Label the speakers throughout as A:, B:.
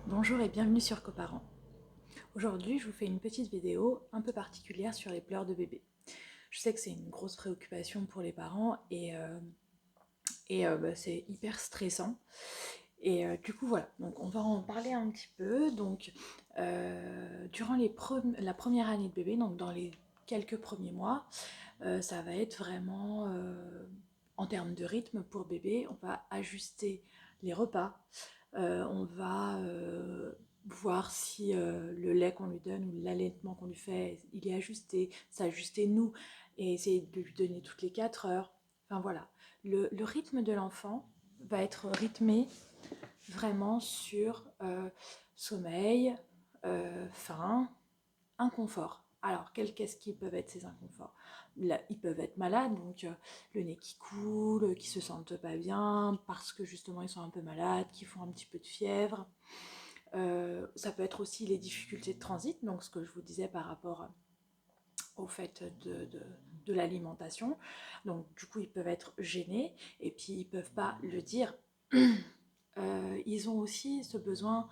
A: Bonjour et bienvenue sur Coparents. Aujourd'hui, je vous fais une petite vidéo un peu particulière sur les pleurs de bébé. Je sais que c'est une grosse préoccupation pour les parents et c'est hyper stressant. Du coup, voilà, donc on va en parler un petit peu. Durant la première année de bébé, donc dans les quelques premiers mois, ça va être vraiment en termes de rythme pour bébé. On va ajuster les repas, on va voir si le lait qu'on lui donne ou l'allaitement qu'on lui fait, il est ajusté, s'ajuster nous et essayer de lui donner toutes les 4 heures. Enfin voilà, le rythme de l'enfant va être rythmé vraiment sur sommeil, faim, inconfort. Alors, qu'est-ce qu'ils peuvent être ces inconforts? Là, ils peuvent être malades, donc le nez qui coule, qui se sentent pas bien parce que justement ils sont un peu malades, qui font un petit peu de fièvre. Ça peut être aussi les difficultés de transit, donc ce que je vous disais par rapport au fait de l'alimentation. Donc du coup, ils peuvent être gênés et puis ils peuvent pas le dire. Ils ont aussi ce besoin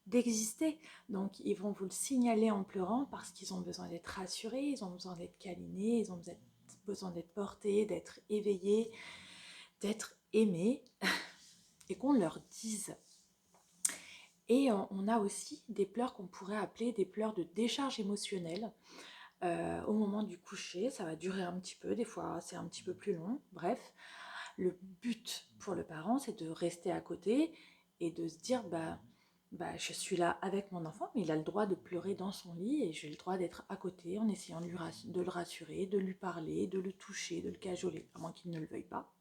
A: d'exister. Donc ils vont vous le signaler en pleurant parce qu'ils ont besoin d'être rassurés, ils ont besoin d'être câlinés, ils ont besoin d'être portés, d'être éveillés, d'être aimés et qu'on leur dise. Et on a aussi des pleurs qu'on pourrait appeler des pleurs de décharge émotionnelle. Au moment du coucher, ça va durer un petit peu, des fois c'est un petit peu plus long, bref. Le but pour le parent, c'est de rester à côté et de se dire, je suis là avec mon enfant, mais il a le droit de pleurer dans son lit et j'ai le droit d'être à côté en essayant de le rassurer, de lui parler, de le toucher, de le cajoler, à moins qu'il ne le veuille pas.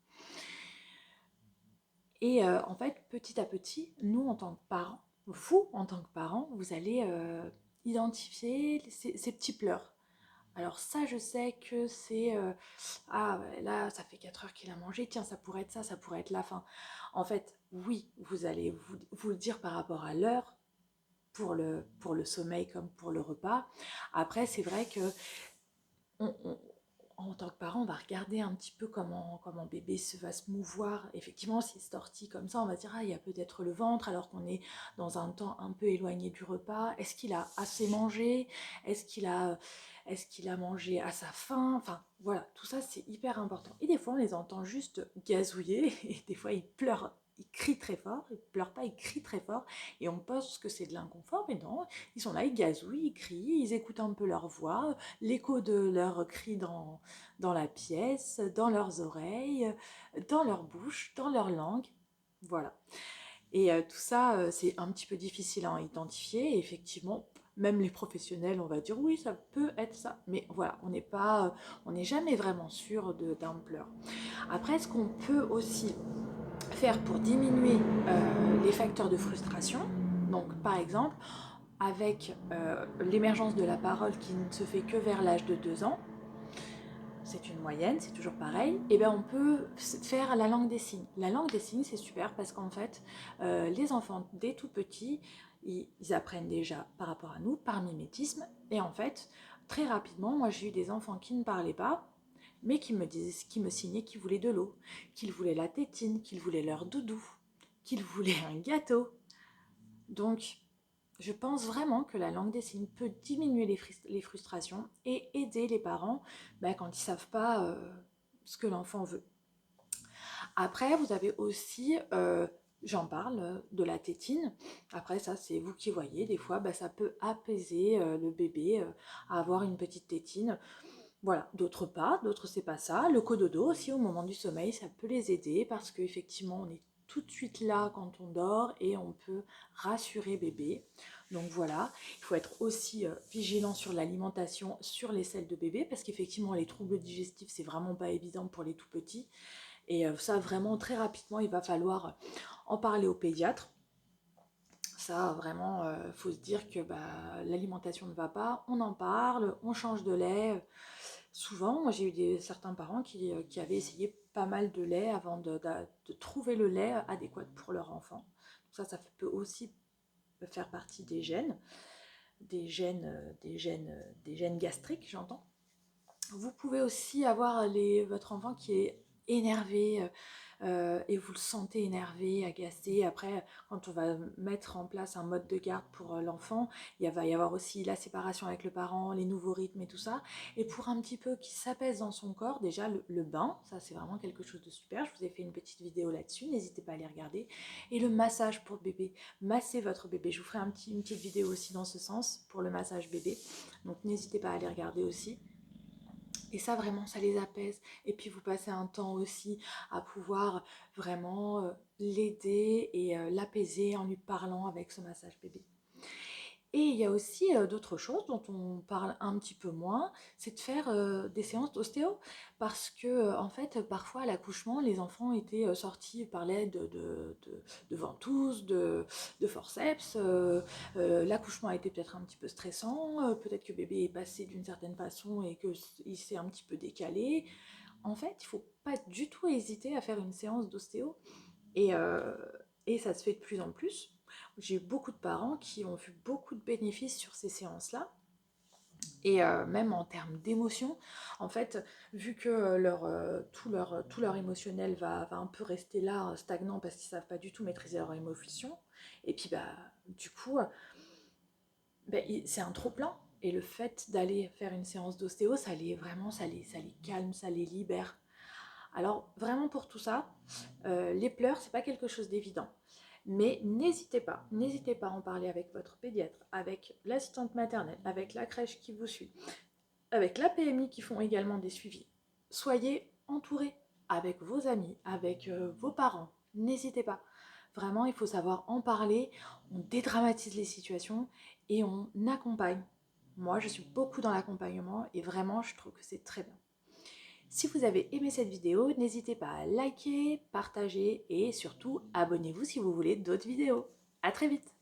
A: Et en fait, petit à petit, nous, en tant que parents, vous, en tant que parents, vous allez identifier ces petits pleurs. Alors ça, je sais que c'est ah ouais, là, ça fait 4 heures qu'il a mangé. Tiens, ça pourrait être ça, ça pourrait être la faim. En fait, oui, vous allez vous le dire par rapport à l'heure pour le sommeil comme pour le repas. Après, c'est vrai que on, on- en tant que parent, on va regarder un petit peu comment bébé va se mouvoir. Effectivement, s'il se tortille comme ça, on va dire, ah, il y a peut-être le ventre, alors qu'on est dans un temps un peu éloigné du repas. Est-ce qu'il a assez mangé? Est-ce qu'il a, est-ce qu'il a mangé à sa faim? Enfin, voilà, tout ça, c'est hyper important. Et des fois, on les entend juste gazouiller, et des fois, ils pleurent. Ils crient très fort, ils pleurent pas, ils crient très fort, et on pense que c'est de l'inconfort, mais non, ils sont là, ils gazouillent, ils crient, ils écoutent un peu leur voix, l'écho de leurs cris dans la pièce, dans leurs oreilles, dans leur bouche, dans leur langue. Voilà. Et tout ça, c'est un petit peu difficile à identifier. Et effectivement, même les professionnels, on va dire oui, ça peut être ça. Mais voilà, on n'est jamais vraiment sûr d'un pleur. Après, ce qu'on peut aussi faire pour diminuer les facteurs de frustration, donc par exemple, avec l'émergence de la parole qui ne se fait que vers l'âge de 2 ans, c'est une moyenne, c'est toujours pareil, et bien on peut faire la langue des signes. La langue des signes, c'est super parce qu'en fait, les enfants, dès tout petits, ils apprennent déjà par rapport à nous, par mimétisme, et en fait, très rapidement, moi j'ai eu des enfants qui ne parlaient pas, mais qui me signaient qu'ils voulaient de l'eau, qu'ils voulaient la tétine, qu'ils voulaient leur doudou, qu'ils voulaient un gâteau. Donc, je pense vraiment que la langue des signes peut diminuer les frustrations et aider les parents quand ils ne savent pas ce que l'enfant veut. Après, vous avez aussi, j'en parle, de la tétine. Après, ça, c'est vous qui voyez. Des fois, ça peut apaiser le bébé à avoir une petite tétine. Voilà, d'autres pas, d'autres c'est pas ça. Le cododo aussi au moment du sommeil, ça peut les aider parce qu'effectivement on est tout de suite là quand on dort et on peut rassurer bébé. Donc voilà, il faut être aussi vigilant sur l'alimentation, sur les selles de bébé parce qu'effectivement les troubles digestifs c'est vraiment pas évident pour les tout petits et ça vraiment très rapidement il va falloir en parler au pédiatre. Ça, vraiment, faut se dire que l'alimentation ne va pas, on en parle, on change de lait. Souvent, moi j'ai eu certains parents qui avaient essayé pas mal de lait avant de trouver le lait adéquat pour leur enfant. Donc ça peut aussi faire partie des gènes gastriques, j'entends. Vous pouvez aussi avoir votre enfant qui est énervé, et vous le sentez énervé, agacé. Après, quand on va mettre en place un mode de garde pour l'enfant, il va y avoir aussi la séparation avec le parent, les nouveaux rythmes et tout ça. Et pour un petit peu qu'il s'apaise dans son corps, déjà le bain, ça c'est vraiment quelque chose de super. Je vous ai fait une petite vidéo là-dessus, n'hésitez pas à aller regarder. Et le massage pour le bébé, massez votre bébé. Je vous ferai une petite vidéo aussi dans ce sens pour le massage bébé. Donc n'hésitez pas à aller regarder aussi. Et ça, vraiment, ça les apaise. Et puis, vous passez un temps aussi à pouvoir vraiment l'aider et l'apaiser en lui parlant avec ce massage bébé. Et il y a aussi d'autres choses dont on parle un petit peu moins, c'est de faire des séances d'ostéo. Parce que, en fait, parfois à l'accouchement, les enfants étaient sortis par l'aide de ventouses, de forceps. L'accouchement a été peut-être un petit peu stressant, peut-être que bébé est passé d'une certaine façon et qu'il s'est un petit peu décalé. En fait, il ne faut pas du tout hésiter à faire une séance d'ostéo. Et, euh, et ça se fait de plus en plus. J'ai eu beaucoup de parents qui ont vu beaucoup de bénéfices sur ces séances-là. Et même en termes d'émotion, en fait, vu que tout leur émotionnel va un peu rester là, stagnant, parce qu'ils ne savent pas du tout maîtriser leur émotion, et puis bah, du coup, c'est un trop-plein. Et le fait d'aller faire une séance d'ostéo, ça les calme, ça les libère. Alors vraiment pour tout ça, les pleurs, c'est pas quelque chose d'évident. Mais n'hésitez pas à en parler avec votre pédiatre, avec l'assistante maternelle, avec la crèche qui vous suit, avec la PMI qui font également des suivis. Soyez entourés avec vos amis, avec vos parents. N'hésitez pas. Vraiment, il faut savoir en parler, on dédramatise les situations et on accompagne. Moi, je suis beaucoup dans l'accompagnement et vraiment, je trouve que c'est très bien. Si vous avez aimé cette vidéo, n'hésitez pas à liker, partager et surtout abonnez-vous si vous voulez d'autres vidéos. À très vite!